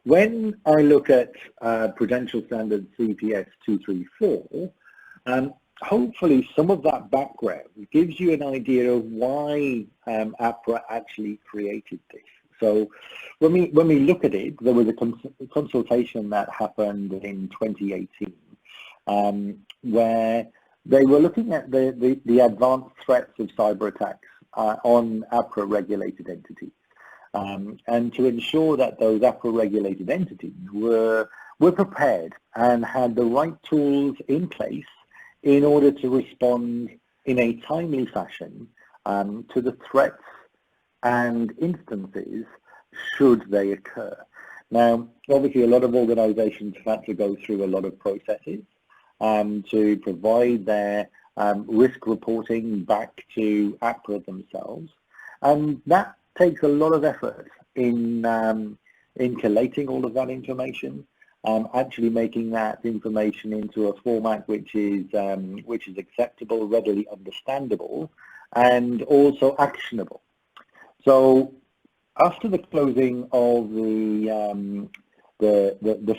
when I look at Prudential Standard CPS 234, hopefully some of that background gives you an idea of why APRA actually created this. So when we look at it, there was a consultation that happened in 2018 where they were looking at the advanced threats of cyber attacks on APRA regulated entities. And to ensure that those APRA regulated entities were prepared and had the right tools in place in order to respond in a timely fashion to the threats and instances should they occur. Now, obviously a lot of organizations have had to go through a lot of processes to provide their risk reporting back to APRA themselves, and that takes a lot of effort in collating all of that information, actually making that information into a format which is acceptable, readily understandable, and also actionable. So after the closing of the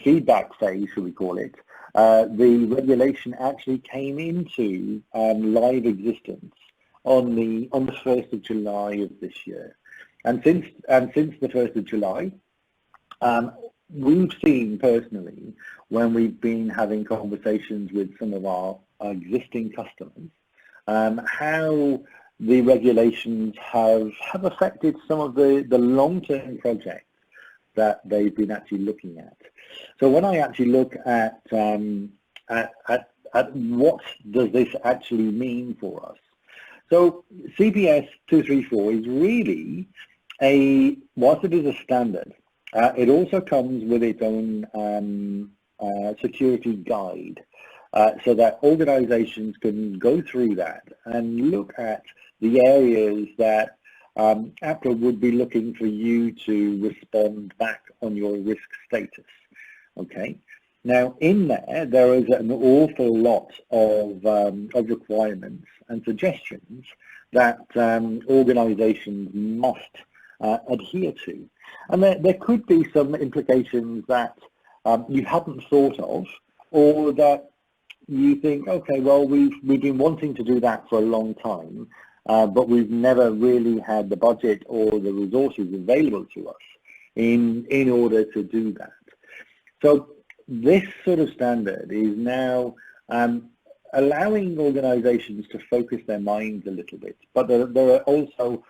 feedback phase, should we call it, the regulation actually came into live existence on the 1st of July of this year. And since the 1st of July, we've seen personally, when we've been having conversations with some of our existing customers, how the regulations have affected some of the long-term projects that they've been actually looking at. So when I actually look at what does this actually mean for us, so CPS 234 is really whilst it is a standard, it also comes with its own security guide, so that organizations can go through that and look at the areas that APRA would be looking for you to respond back on your risk status. Okay. Now, in there is an awful lot of requirements and suggestions that organizations must adhere to. And there could be some implications that you hadn't thought of, or that you think, okay, well, we've been wanting to do that for a long time, but we've never really had the budget or the resources available to us in order to do that. So this sort of standard is now allowing organizations to focus their minds a little bit, but there are also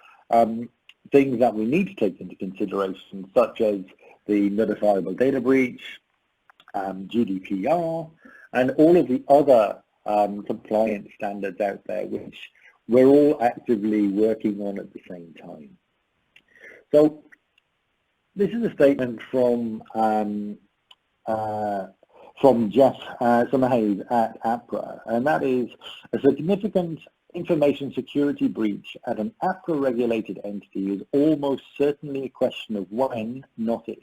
things that we need to take into consideration, such as the notifiable data breach, GDPR, and all of the other compliance standards out there, which we're all actively working on at the same time. So this is a statement from Jeff Summerhays at APRA, and that is: a significant information security breach at an APRA-regulated entity is almost certainly a question of when, not if.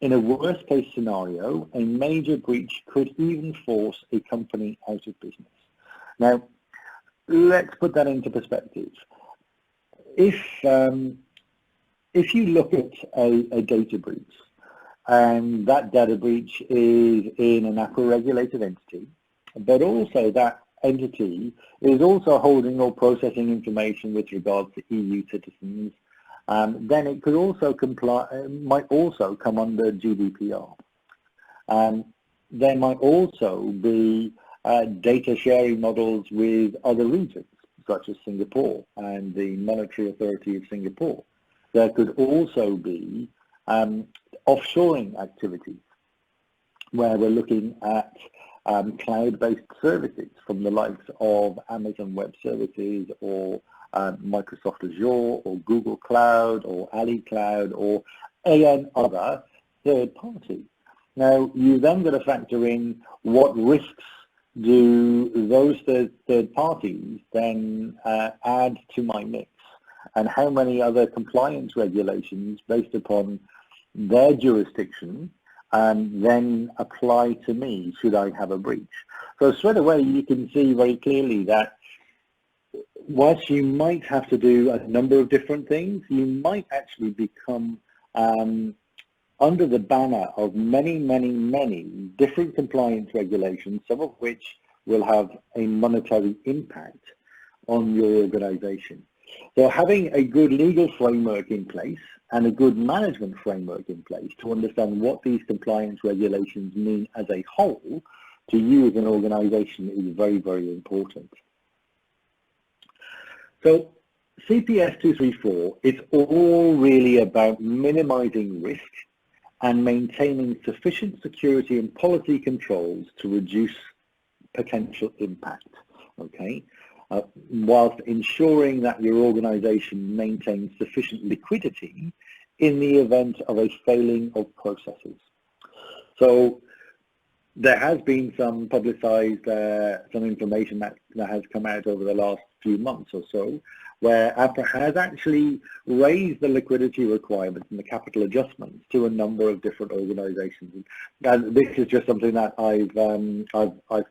In a worst-case scenario, a major breach could even force a company out of business. Now, let's put that into perspective. If you look at a data breach, and that data breach is in an APRA-regulated entity, but also that entity is also holding or processing information with regards to EU citizens, then it could also might also come under GDPR. There might also be data sharing models with other regions, such as Singapore and the Monetary Authority of Singapore. There could also be offshoring activities, where we're looking at cloud-based services from the likes of Amazon Web Services, or Microsoft Azure, or Google Cloud, or Ali Cloud, or any other third party. Now, you then got to factor in what risks do those third parties then add to my mix, and how many other compliance regulations based upon their jurisdiction then apply to me should I have a breach. So straight away you can see very clearly that whilst you might have to do a number of different things, you might actually become under the banner of many, many, many different compliance regulations, some of which will have a monetary impact on your organization. So having a good legal framework in place and a good management framework in place to understand what these compliance regulations mean as a whole to you as an organization is very, very important. So CPS 234 is all really about minimizing risk and maintaining sufficient security and policy controls to reduce potential impact, okay? Whilst ensuring that your organization maintains sufficient liquidity in the event of a failing of processes. So there has been some publicized, some information that has come out over the last few months or so, where APRA has actually raised the liquidity requirements and the capital adjustments to a number of different organizations. And this is just something that I've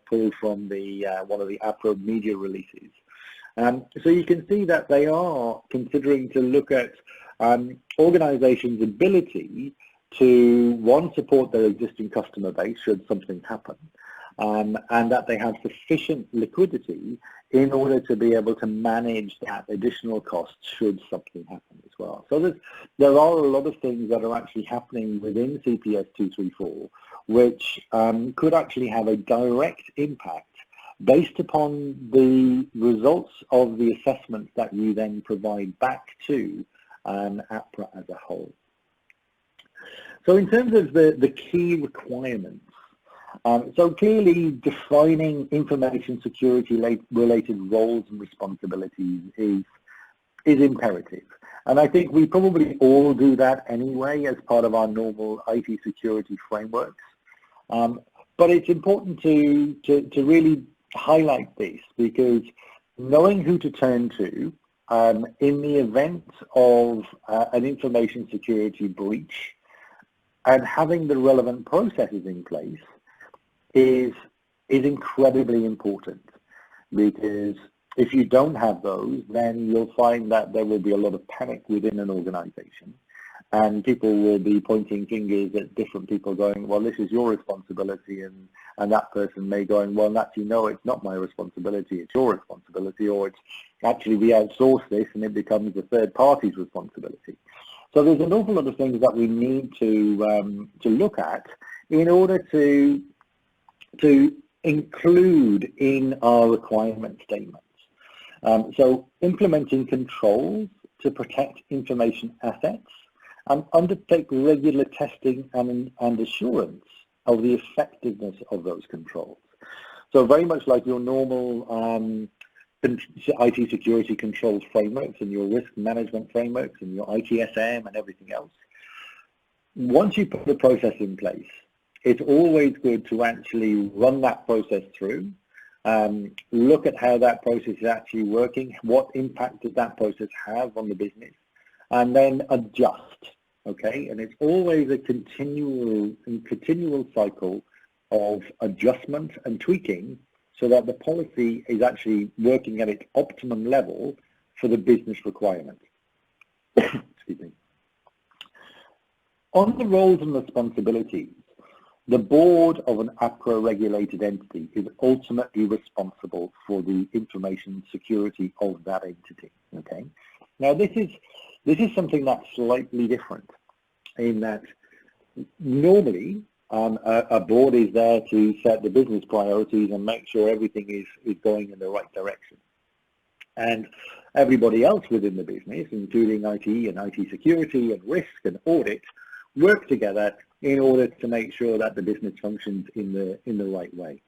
pulled from the one of the APRA media releases. So you can see that they are considering to look at organizations' ability to, one, support their existing customer base should something happen, and that they have sufficient liquidity in order to be able to manage that additional cost should something happen as well. So there are a lot of things that are actually happening within CPS 234 which could actually have a direct impact based upon the results of the assessments that you then provide back to APRA as a whole. So in terms of the key requirements, so clearly defining information security related roles and responsibilities is imperative. And I think we probably all do that anyway as part of our normal IT security frameworks. But it's important to really highlight this, because knowing who to turn to in the event of an information security breach and having the relevant processes in place is incredibly important, because if you don't have those, then you'll find that there will be a lot of panic within an organization, and people will be pointing fingers at different people going, well, this is your responsibility, and that person may going, well, actually, no, it's not my responsibility, it's your responsibility, or it's actually we outsource this and it becomes the third party's responsibility. So there's an awful lot of things that we need to look at in order to include in our requirement statements. So implementing controls to protect information assets and undertake regular testing and assurance of the effectiveness of those controls. So very much like your normal IT security controls frameworks and your risk management frameworks and your ITSM and everything else, once you put the process in place, it's always good to actually run that process through, look at how that process is actually working, what impact does that process have on the business, and then adjust, okay? And it's always a continual cycle of adjustment and tweaking so that the policy is actually working at its optimum level for the business requirement. Excuse me. On the roles and responsibilities, the board of an APRA regulated entity is ultimately responsible for the information security of that entity, okay? Now this is something that's slightly different in that normally a board is there to set the business priorities and make sure everything is going in the right direction. And everybody else within the business, including IT and IT security and risk and audit, work together in order to make sure that the business functions in the right way.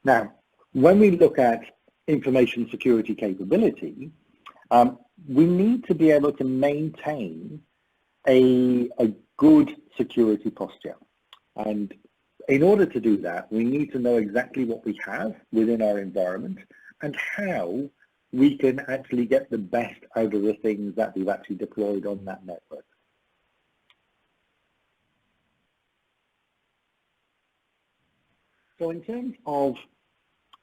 Now, when we look at information security capability, we need to be able to maintain a good security posture. And in order to do that, we need to know exactly what we have within our environment and how we can actually get the best out of the things that we've actually deployed on that network. So in terms of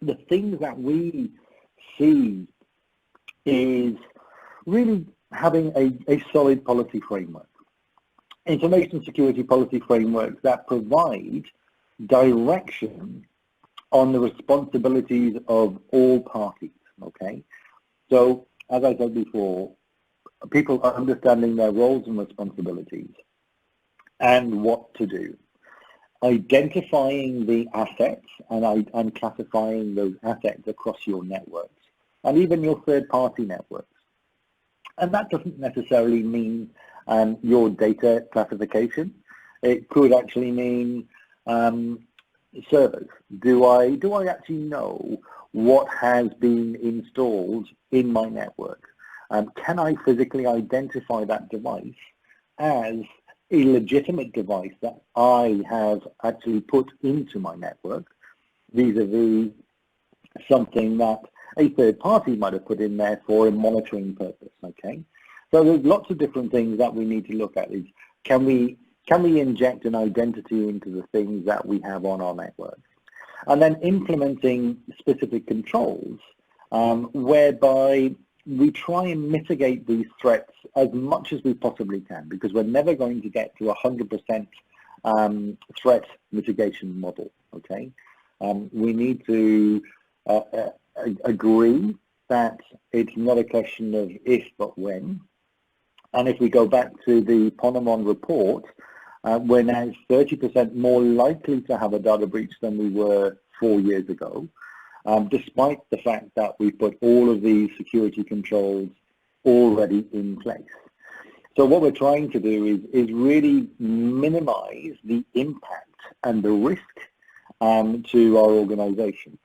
the things that we see is really having a solid policy framework. Information security policy frameworks that provide direction on the responsibilities of all parties, okay? So, as I said before, people are understanding their roles and responsibilities and what to do. Identifying the assets and classifying those assets across your networks and even your third-party networks. And that doesn't necessarily mean your data classification. It could actually mean servers. Do I actually know what has been installed in my network? Can I physically identify that device as a legitimate device that I have actually put into my network, vis-a-vis something that a third party might have put in there for a monitoring purpose, okay? So there's lots of different things that we need to look at. Is can we inject an identity into the things that we have on our network? And then implementing specific controls whereby we try and mitigate these threats as much as we possibly can, because we're never going to get to 100% threat mitigation model, okay? We need to agree that it's not a question of if but when. And if we go back to the Ponemon report, we're now 30% more likely to have a data breach than we were 4 years ago, despite the fact that we put all of these security controls already in place. So what we're trying to do is really minimize the impact and the risk to our organization.